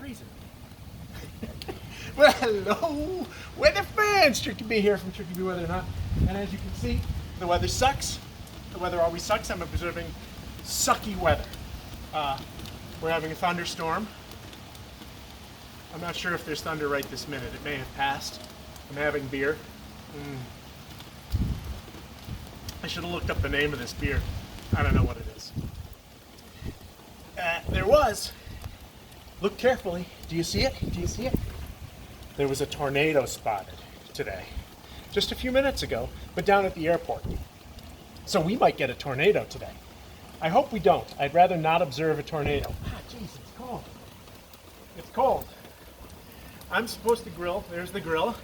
freezing. Well, hello, weather fans. CherkyB here from CherkyB Weather Not. And as you can see, the weather sucks. The weather always sucks. I'm observing sucky weather. We're having a thunderstorm. I'm not sure if there's thunder right this minute. It may have passed. I'm having beer. I should have looked up the name of this beer. I don't know what it is. There was. Look carefully. Do you see it? Do you see it? There was a tornado spotted today. Just a few minutes ago, but down at the airport. So we might get a tornado today. I hope we don't. I'd rather not observe a tornado. Ah, jeez, it's cold. It's cold. I'm supposed to grill. There's the grill.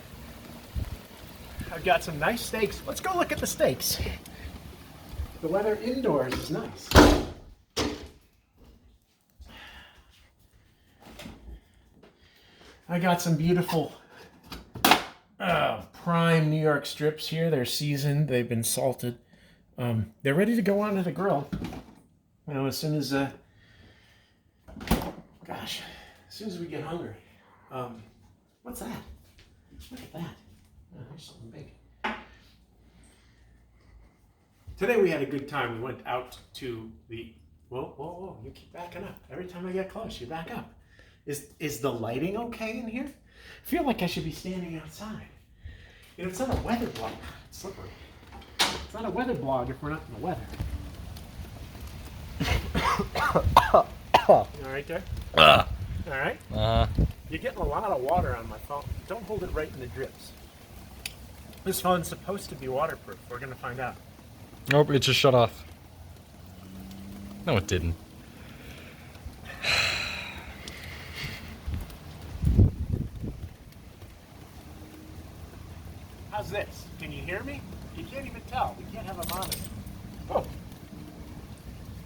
I've got some nice steaks. Let's go look at the steaks. The weather indoors is nice. I got some beautiful prime New York strips here. They're seasoned. They've been salted. They're ready to go onto the grill. You know, as soon as we get hungry. What's that? Look at that. Oh, there's something big. Today we had a good time. We went out to the... Whoa, you keep backing up. Every time I get close, you back up. Is the lighting okay in here? I feel like I should be standing outside. You know, it's not a weather blog. It's slippery. It's not a weather blog if we're not in the weather. You all right there? All right? You're getting a lot of water on my phone. Don't hold it right in the drips. This phone's supposed to be waterproof. We're going to find out. Nope, it just shut off. No, it didn't. How's this? Can you hear me? You can't even tell. We can't have a monitor. Oh.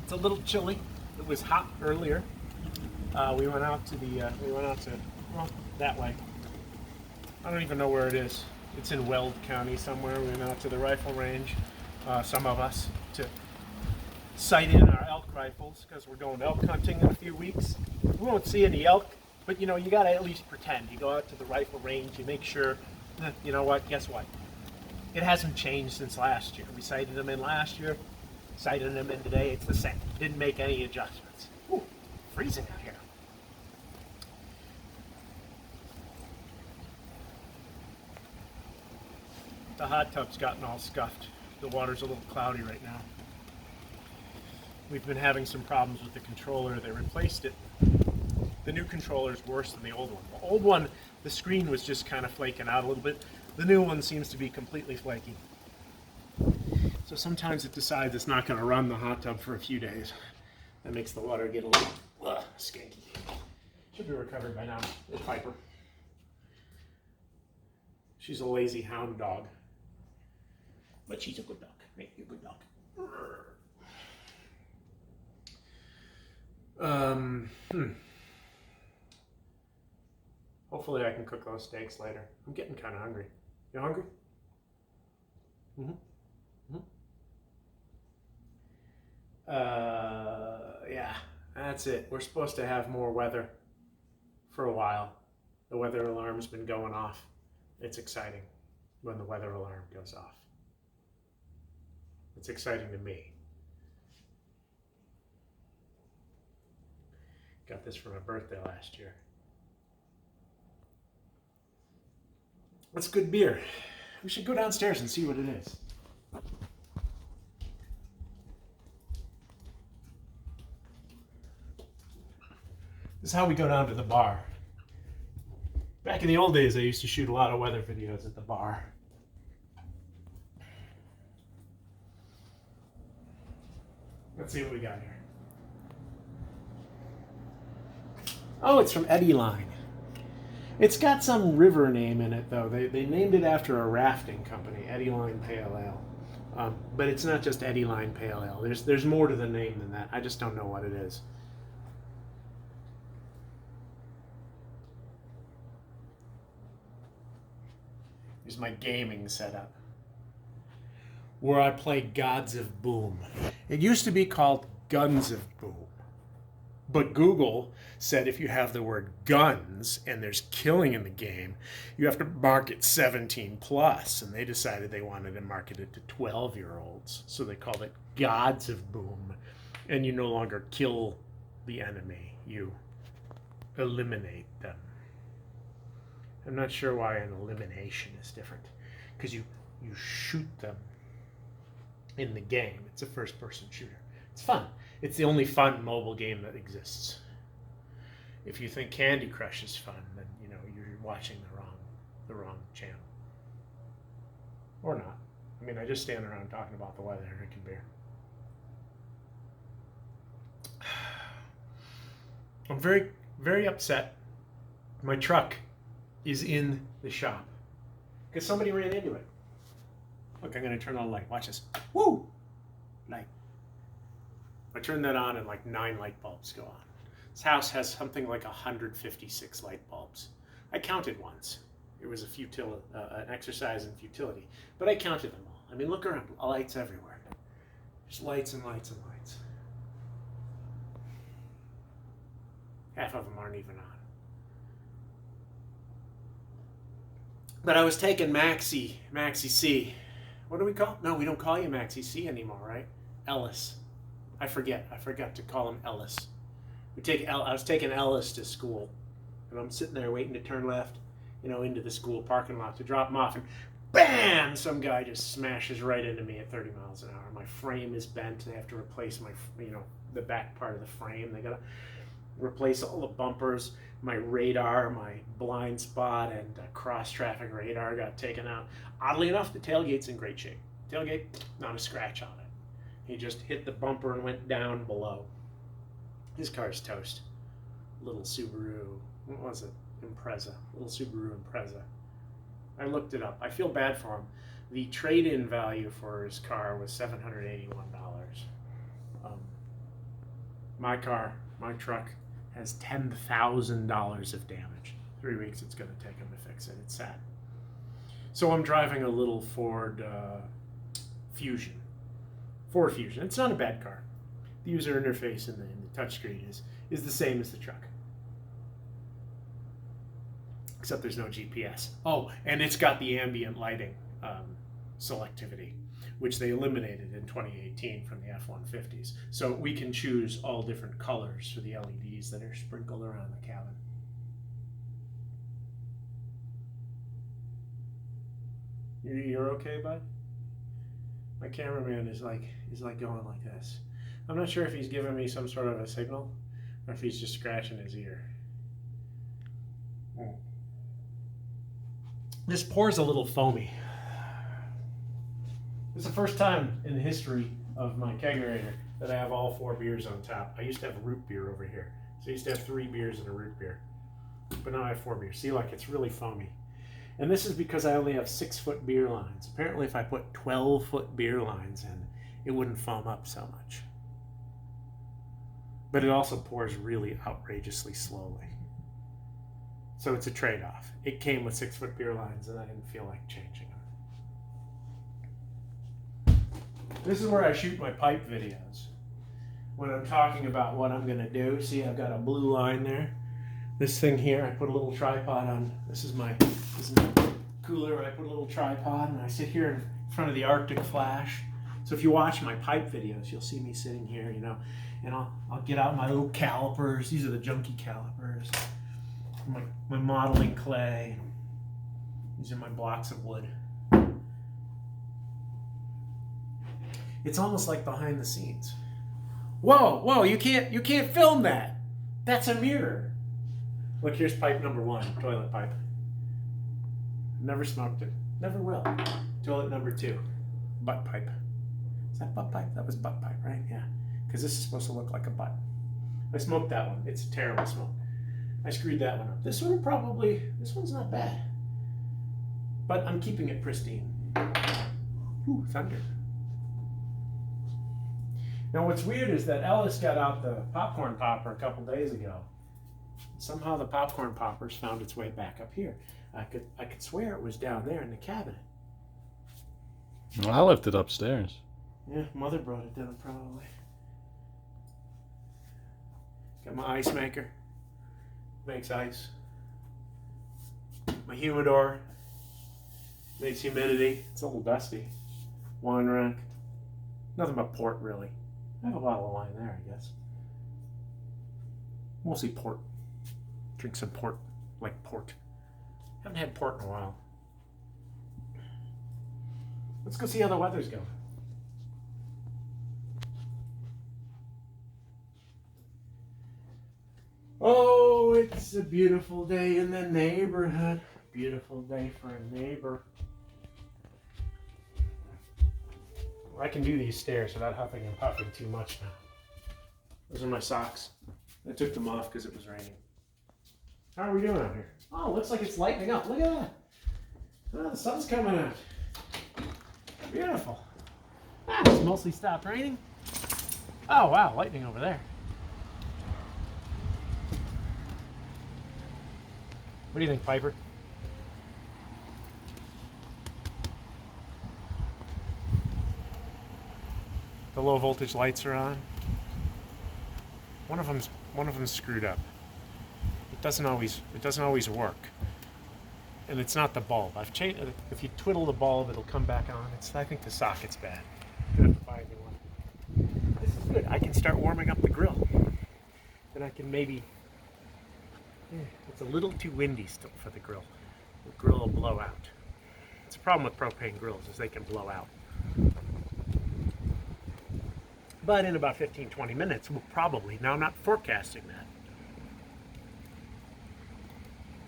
It's a little chilly. It was hot earlier. We went out to that way. I don't even know where it is. It's in Weld County somewhere. We went out to the rifle range, some of us, to sight in our elk rifles because we're going elk hunting in a few weeks. We won't see any elk, but you know, you gotta at least pretend. You go out to the rifle range, you make sure, you know what, guess what? It hasn't changed since last year. We sighted them in last year, sighted them in today, it's the same. Didn't make any adjustments. Ooh, freezing out here. The hot tub's gotten all scuffed. The water's a little cloudy right now. We've been having some problems with the controller. They replaced it. The new controller is worse than the old one. The old one, the screen was just kind of flaking out a little bit. The new one seems to be completely flaky. So sometimes it decides it's not going to run the hot tub for a few days. That makes the water get a little skanky. Should be recovered by now. It's Piper. She's a lazy hound dog. But she's a good dog. Right? You're a good dog. Hopefully I can cook those steaks later. I'm getting kind of hungry. You hungry? Yeah, that's it. We're supposed to have more weather for a while. The weather alarm's been going off. It's exciting when the weather alarm goes off. It's exciting to me. Got this for my birthday last year. That's good beer. We should go downstairs and see what it is. This is how we go down to the bar. Back in the old days, I used to shoot a lot of weather videos at the bar. Let's see what we got here. Oh, it's from Eddie Line. It's got some river name in it, though. They named it after a rafting company, Eddie Line Pale Ale. But it's not just Eddie Line Pale Ale. There's more to the name than that. I just don't know what it is. Here's my gaming setup, where I play Gods of Boom. It used to be called Guns of Boom. But Google said if you have the word guns and there's killing in the game, you have to mark it 17 plus. And they decided they wanted to market it to 12-year-olds. So they called it Gods of Boom. And you no longer kill the enemy, you eliminate them. I'm not sure why an elimination is different. Because you shoot them in the game. It's a first-person shooter. It's fun. It's the only fun mobile game that exists. If you think Candy Crush is fun, then you're watching the wrong channel. Or not. I mean, I just stand around talking about the weather and drinking beer. I'm very, very upset. My truck is in the shop because somebody ran into it. Look, I'm going to turn on the light. Watch this. Woo! Light. I turn that on and like 9 light bulbs go on. This house has something like 156 light bulbs. I counted once. It was an exercise in futility. But I counted them all. I mean, look around. Lights everywhere. Just lights and lights and lights. Half of them aren't even on. But I was taking Maxi C. What do we call? No, we don't call you Maxi C anymore, right? Ellis. I forgot to call him Ellis. I was taking Ellis to school, and I'm sitting there waiting to turn left, into the school parking lot to drop him off, and bam! Some guy just smashes right into me at 30 miles an hour. My frame is bent. They have to replace the back part of the frame. They gotta replace all the bumpers. My radar, my blind spot, and cross traffic radar got taken out. Oddly enough, the tailgate's in great shape. Tailgate, not a scratch on it. He just hit the bumper and went down below. His car's toast. Little Subaru, what was it? Impreza. Little Subaru Impreza. I looked it up. I feel bad for him. The trade-in value for his car was $781. My truck, has $10,000 of damage. 3 weeks it's going to take him to fix it. It's sad. So I'm driving a little Ford Fusion. Ford Fusion. It's not a bad car. The user interface in the touchscreen is the same as the truck. Except there's no GPS. Oh, and it's got the ambient lighting selectivity, which they eliminated in 2018 from the F-150s. So we can choose all different colors for the LEDs that are sprinkled around the cabin. You're okay, bud? My cameraman is like going like this. I'm not sure if he's giving me some sort of a signal or if he's just scratching his ear. This pour's a little foamy. It's the first time in the history of my kegerator that I have all 4 beers on tap. I used to have root beer over here. So I used to have 3 beers and a root beer. But now I have 4 beers. See, like, it's really foamy. And this is because I only have 6-foot beer lines. Apparently if I put 12-foot beer lines in, it wouldn't foam up so much. But it also pours really outrageously slowly. So it's a trade-off. It came with 6-foot beer lines and I didn't feel like changing them. This is where I shoot my pipe videos. When I'm talking about what I'm gonna do, see I've got a blue line there. This thing here, I put a little tripod on. This is my cooler. I put a little tripod and I sit here in front of the Arctic Flash. So if you watch my pipe videos, you'll see me sitting here, and I'll get out my little calipers. These are the junky calipers. My modeling clay. These are my blocks of wood. It's almost like behind the scenes. Whoa, you can't film that. That's a mirror. Look, here's pipe number 1, toilet pipe. Never smoked it. Never will. Toilet number 2, butt pipe. Is that butt pipe? That was butt pipe, right? Yeah. Because this is supposed to look like a butt. I smoked that one. It's a terrible smoke. I screwed that one up. This one's not bad. But I'm keeping it pristine. Ooh, thunder. Now what's weird is that Ellis got out the popcorn popper a couple days ago. Somehow the popcorn poppers found its way back up here. I could swear it was down there in the cabinet. Well, I left it upstairs. Yeah, Mother brought it down probably. Got my ice maker. Makes ice. My humidor. Makes humidity. It's a little dusty. Wine rack. Nothing but port, really. I have a bottle of wine there, I guess. Mostly port. Drink some port, like port. Haven't had port in a while. Let's go see how the weather's going. Oh, it's a beautiful day in the neighborhood. Beautiful day for a neighbor. I can do these stairs without huffing and puffing too much now. Those are my socks. I took them off because it was raining. How are we doing out here? Oh, looks like it's lightening up. Look at that. Oh, the sun's coming out. Beautiful. Ah, it's mostly stopped raining. Oh, wow, lightning over there. What do you think, Piper? The low voltage lights are on. One of them's screwed up. It doesn't always work. And it's not the bulb. I've changed. If you twiddle the bulb, it'll come back on. I think the socket's bad. I'm gonna have to buy a new one. This is good. I can start warming up the grill. Then I can maybe. It's a little too windy still for the grill. The grill will blow out. It's a problem with propane grills is they can blow out. But in about 15-20 minutes, we'll probably, now I'm not forecasting that,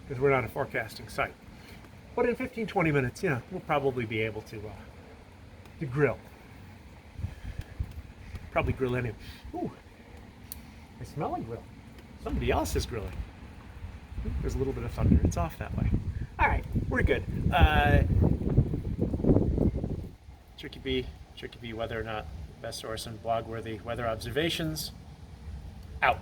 because we're not a forecasting site. But in 15-20 minutes, we'll probably be able to grill. Probably grill anyway. Ooh, I smell a grill. Somebody else is grilling. Ooh, there's a little bit of thunder. It's off that way. All right, we're good. CherkyB, whether or not best source and blog-worthy weather observations. Out.